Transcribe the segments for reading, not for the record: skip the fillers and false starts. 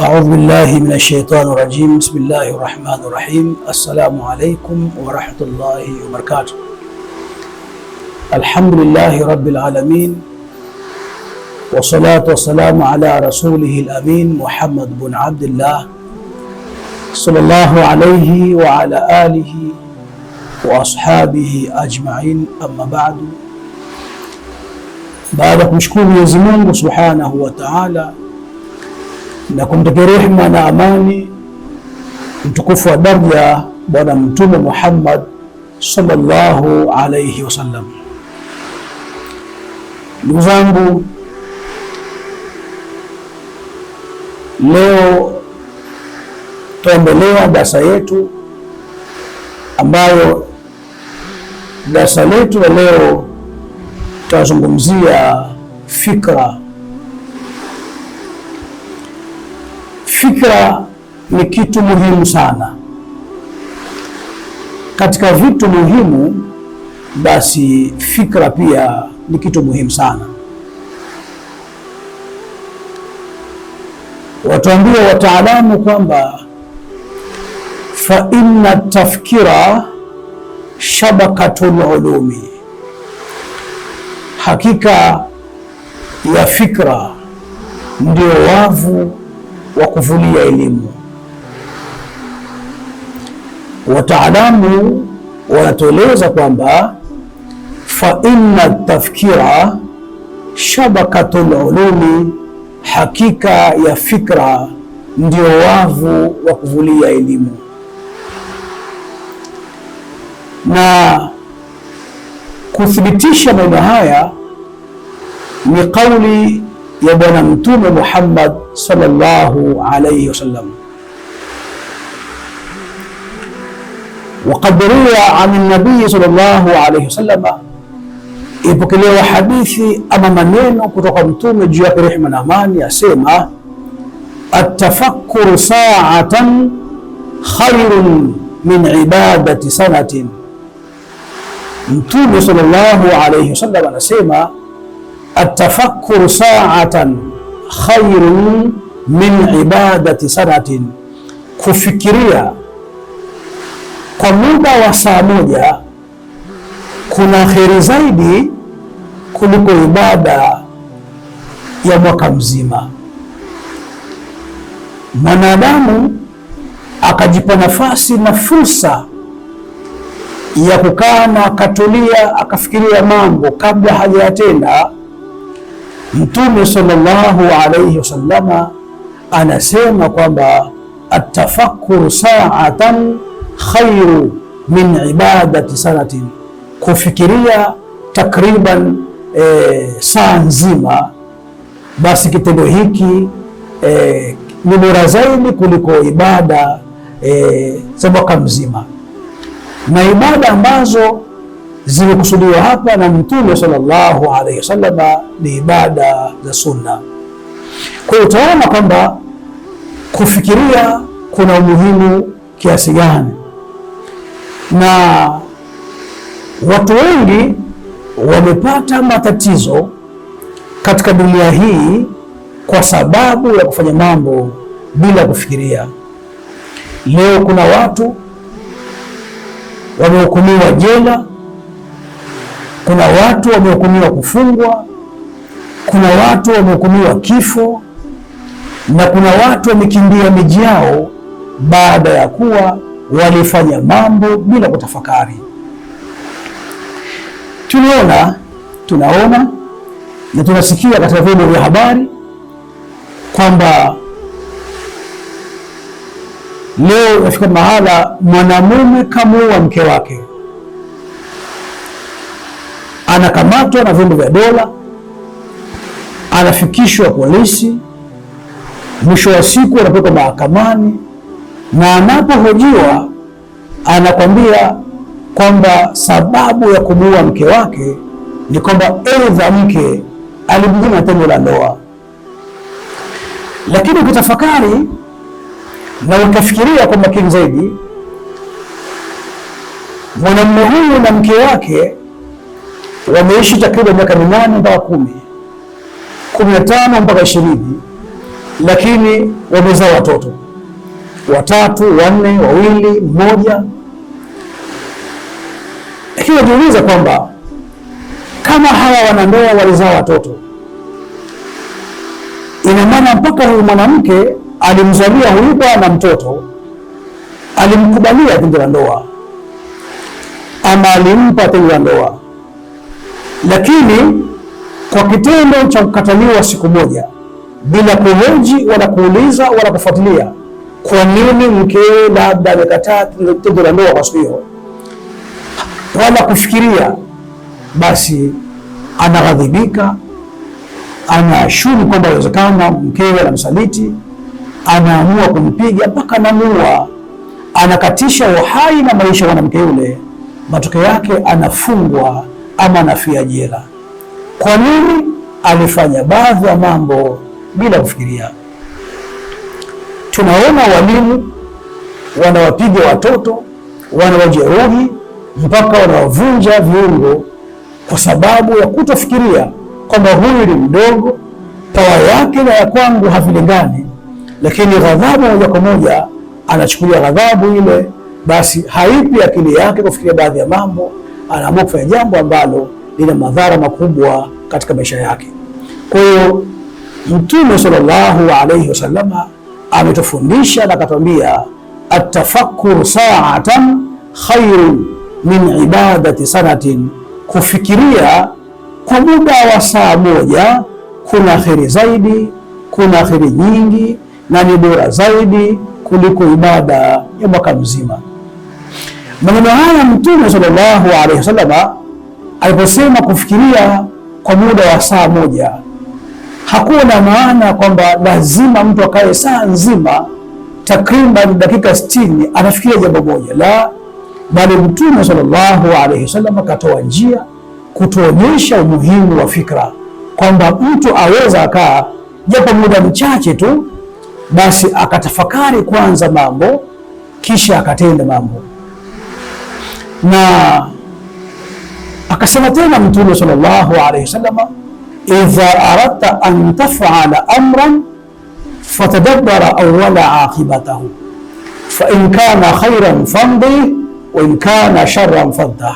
أعوذ بالله من الشيطان الرجيم. بسم الله الرحمن الرحيم. السلام عليكم ورحمة الله وبركاته. الحمد لله رب العالمين، والصلاة والسلام على رسوله الأمين محمد بن عبد الله صلى الله عليه وعلى آله وأصحابه أجمعين. أما بعد، baada kumshukuru Mwenyezi Mungu Subhanahu wa Ta'ala na kumtakia rehema na amani mtukufu wa daraja Bwana Mtume Muhammad sallallahu alayhi wasallam. Ndugu zangu, leo tuendelea darasa yetu, ambayo darasa letu la leo tutazungumzia fikra. Fikra ni kitu muhimu sana. Katika vitu muhimu, basi fikra pia ni kitu muhimu sana. Watuambia wataalamu kwamba fa inna tafkira shabakatul ulumi, hakika ya fikra ndio wavu wa kuvulia elimu. Wataalamu wanatueleza kwamba fa inna tafkira shabakatul ulumi, hakika ya fikra ndio wavu wa kuvulia elimu. Na kuthibitisha maneno haya ni kauli ya Bwana Mtume Muhammad sallallahu alayhi wasallam. Waqad ruwiya an nabii sallallahu alayhi wasallam, ipokelewa hadithi ama maneno kutoka Mtume juu yake rehema na amani, asema atafakkuru sa'atan khairun min ibadati sanatin. Mtume sallallahu alayhi wasallam anasema atafakkuru sa'atan khairun min ibadati sanatin, kufikiria kwa muda wa saa moja kuna kheri zaidi kuliko ibada ya mwaka mzima. Mwanadamu akajipa nafasi na fursa ya kukaa na akatulia akafikiria mambo kabla hajayatenda, Mtume sallallahu alayhi wasallama anasema kwamba atafakkuru sa'atan khairu min ibadati sanatin, kufikiria takriban saa nzima, basi kitendo hiki ni bora zaidi kuliko ibada za mwaka mzima. Na ibada ambazo zimekusudiwa hapa na Mtume sallallahu alayhi wasallam ni ibada za sunna. Kwa hiyo utaona kwamba kufikiria kuna umuhimu kiasi gani, na watu wengi wamepata matatizo katika dunia hii kwa sababu ya kufanya mambo bila kufikiria. Leo kuna watu wamehukumiwa jela, kuna watu wamehukumiwa kufungwa, kuna watu wamehukumiwa kifo, na kuna watu wamekimbia miji yao baada ya kuwa walifanya mambo bila kutafakari. Tunaona na tunasikia katika vyombo vya habari kwamba leo inafika mahala mwanamume kamuua mke wake, anakamatwa na vyombo vya dola, anafikishwa polisi, mwisho wa siku anapelekwa mahakamani, na anapohojiwa anakwambia kwamba sababu ya kumuua mke wake ni kwamba aidha mke alimnyima tendo la ndoa. Lakini ukitafakari na ukafikiria kwa makini zaidi, mwanamume huyu na mke wake wameishi takriban miaka 8 mpaka 10, 15 mpaka 20, lakini wamezaa watoto 3, 4, 2, 1. Lakini wajiuliza kwamba kama hawa wanandoa walizaa watoto, ina maana mpaka huyu mwanamke alimzalia huyu bwana mtoto, alimkubalia tendo la ndoa ama alimpa tendo la ndoa, lakini kwa kitendo cha kukataliwa siku moja bila kuhoji wala kuuliza wala kufuatilia kwa nini mkewe labda amekataa tendo la ndoa kwa siku hiyo, wala kufikiria, basi anaghadhibika, anaashumu kwamba inawezekana mkewe anamsaliti, anaamua kumpiga mpaka anamuua, anakatisha uhai na maisha ya mwanamke yule. Matokeo yake anafungwa ama anafia jela. Kwa nini? Alifanya baadhi ya mambo bila kufikiria. Tunaona walimu wanawapiga watoto, wanawajeruhi mpaka wanawavunja viungo kwa sababu ya kutofikiria kwamba huyu ni mdogo, pawa yake na ya kwangu havilingani, lakini ghadhabu moja kwa moja anachukulia ghadhabu ile, basi haipi akili yake kufikiria baadhi ya mambo, anaamua kufanya jambo ambalo lina madhara makubwa katika maisha yake. Kwa hiyo Mtume sallallahu alayhi wasallam ametufundisha na akatwambia, atafakkur sa'atan khairun min ibadati sanatin, kufikiria kwa muda wa saa moja kuna kheri zaidi, kuna kheri nyingi na ni bora zaidi kuliko ibada ya mwaka mzima. Maneno haya Mtume sallallahu alaihi wasallam aliposema kufikiria kwa muda wa saa moja, hakuwa na maana kwamba lazima mtu akae saa nzima takriban dakika 60 anafikiria jambo moja, la, bali Mtume sallallahu alaihi wasallam akatoa njia kutuonyesha umuhimu wa fikra, kwamba mtu aweza akaa japo muda mchache tu, basi akatafakari kwanza mambo kisha akatenda mambo. Na akasema tena Mtume sallallahu alaihi wasallam, idha aradta an taf'ala amran fatadabbara awwala aqibatahu fa in kana khairan famdi wa in kana sharran faddah.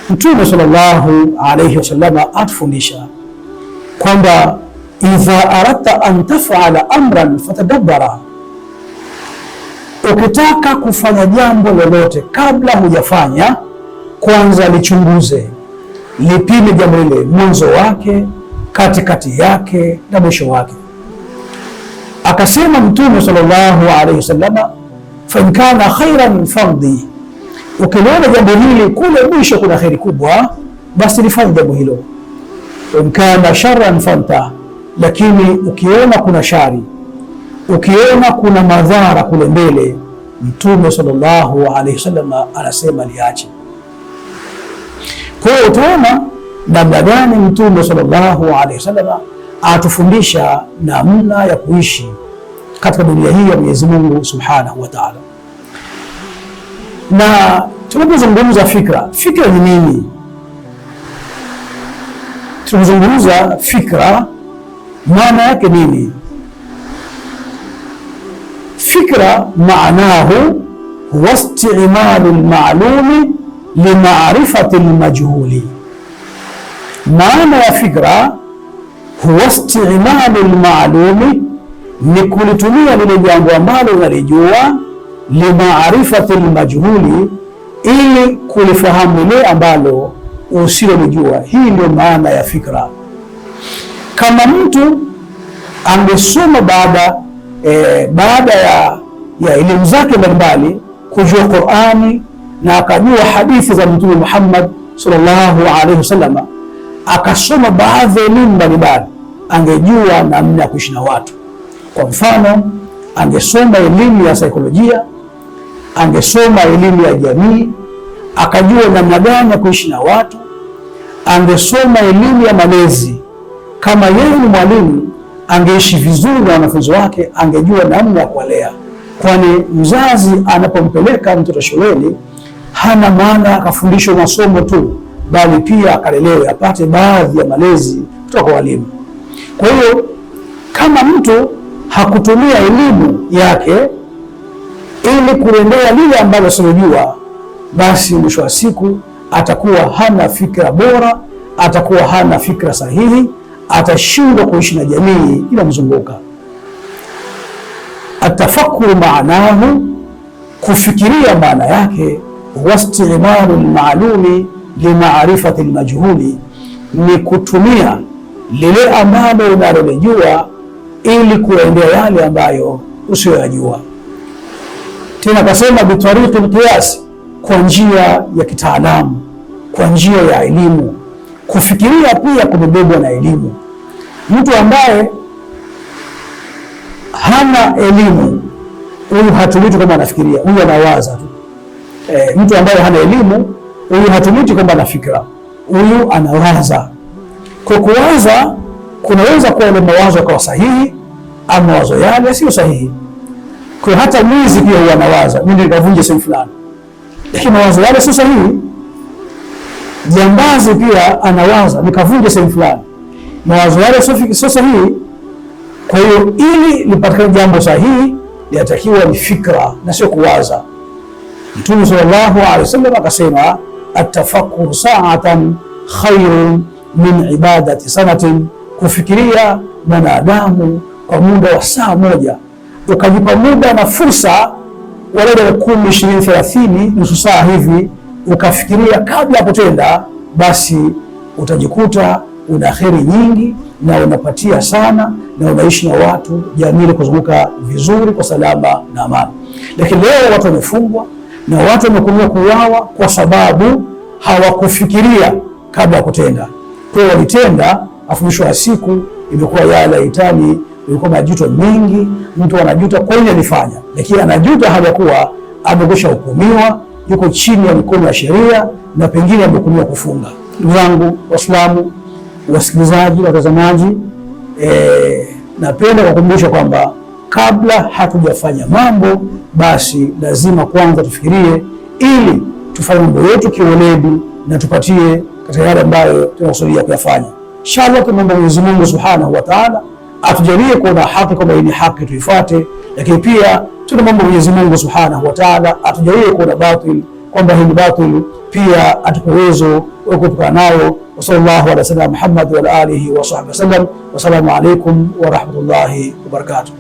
Mtume sallallahu alayhi wasallam atufundisha kwamba idha aradta an taf'ala amran fatadabbara, ukitaka kufanya jambo lolote kabla hujafanya, kwanza lichunguze, lipime jambo lile, mwanzo wake, katikati yake na mwisho wake. Akasema Mtume sallallahu alayhi wasallam, fa in kana khairan famdi, ukiona jambo hili kule mwisho kuna kheri kubwa, basi lifanye jambo hilo. In kana sharran fanta, lakini ukiona kuna shari, ukiona kuna madhara kule mbele, Mtume sallallahu alaihi wasallam anasema liache. Kwa hiyo utaona namna gani Mtume sallallahu alaihi wasallam atufundisha namna ya kuishi katika dunia hii ya Mwenyezi Mungu Subhanahu wa Ta'ala. Na tunapozungumza fikra, fikra ni nini? Tunapozungumza fikra, maana yake nini? Fikra maanahu huwa isti'malu al-ma'lumi li ma'rifati al-majhuli. Maana ya fikra huwa isti'malu al-ma'lumi, ni kulitumia lile jambo ambalo unalijua, li ma'rifati al-majhuli, ili kulifahamu lile ambalo usilolijua. Hii ndio maana ya fikra. Kama mtu angesoma baada ya elimu zake mbalimbali, kujua Qur'ani na akajua hadithi za Mtume Muhammad sallallahu alaihi wasallam, akasoma baadhi ya elimu mbalimbali, angejua namna ya kuishi na watu. Kwa mfano, angesoma elimu ya saikolojia, angesoma elimu ya jamii, akajua namna gani ya kuishi na watu. Angesoma elimu ya malezi, kama yeye ni mwalimu, angeishi vizuri na wanafunzi wake, angejua namna ya kuwalea. Kwani mzazi anapompeleka mtoto shuleni, hana maana akafundishwa masomo tu, bali pia akalelewe, apate baadhi ya malezi kutoka kwa walimu. Kwa hiyo kama mtu hakutumia elimu yake ili kuendea lile ambalo asilojua, basi mwisho wa siku atakuwa hana fikra bora, atakuwa hana fikra sahihi, atashindwa kuishi na jamii inamzunguka. Atafakuru maanahu, kufikiria maana yake, wastimalu lmaalumi limaarifati lmajhuli, ni kutumia lile ambalo unalolijua ili kuendea yale ambayo usiyoyajua. Tena akasema bitariqi lqiyas, kwa njia ya kitaalamu, kwa njia ya elimu. Kufikiria pia kumebebwa na elimu. Mtu ambaye hana elimu, huyu hatumiti kwamba anafikiria, huyu anawaza tu. Mtu ambaye hana elimu, huyu hatumiti kwamba ana fikra, huyu anawaza. Kwa kuwaza kunaweza kuwa ile mawazo yakawa sahihi ama mawazo yale sio sahihi. Kwa hata mwizi pia huwa anawaza, mimi nikavunje sehemu fulani, lakini mawazo yale sio sahihi. Jambazi pia anawaza, nikavunje sehemu fulani, mawazo yale sio sahihi. Kwa hiyo ili lipatikane jambo sahihi, linatakiwa ni fikra na sio kuwaza. Mtume sallallahu alaihi wasallam akasema, atafakkur sa'atan khairun min ibadati sanatin, kufikiria mwanadamu kwa muda wa saa moja, ukajipa muda na fursa wale 10, 20, 30, nusu saa hivi, ukafikiria kabla ya kutenda, basi utajikuta una kheri nyingi na unapatia sana na unaishi na watu jamii kuzunguka vizuri kwa salama na amani. Lakini leo watu wamefungwa na watu wamekuwa kuuawa kwa sababu hawakufikiria kabla ya kutenda. Kwa hiyo walitenda, afu mwisho wa siku imekuwa yala itani, ilikuwa majuto mengi. Mtu anajuta kwa nini alifanya, lakini anajuta hali ya kuwa amekwisha hukumiwa, yuko chini ya mikono ya sheria na pengine amehukumiwa kufunga. Ndugu zangu Waislamu, wasikilizaji, watazamaji, napenda kukumbusha kwamba kabla hatujafanya mambo, basi lazima kwanza tufikirie, ili tufanye mambo yetu kiweledi na tupatie katika yale ambayo tunakusudia kuyafanya. Inshallah, tumombe Mwenyezi Mungu Subhanahu wa Ta'ala atujalie kuona haki kwamba hii ni haki tuifuate, lakini pia tunamwomba Mwenyezi Mungu Subhanahu wa Ta'ala atujalie kuona batil kwamba hii ni batil, pia atupe uwezo wa kuepukana nayo. Wa sallallahu ala sayyidina Muhammad wa ala alihi wa sahbihi wasallam. Wassalamu alaykum wa rahmatullahi wa barakatuh.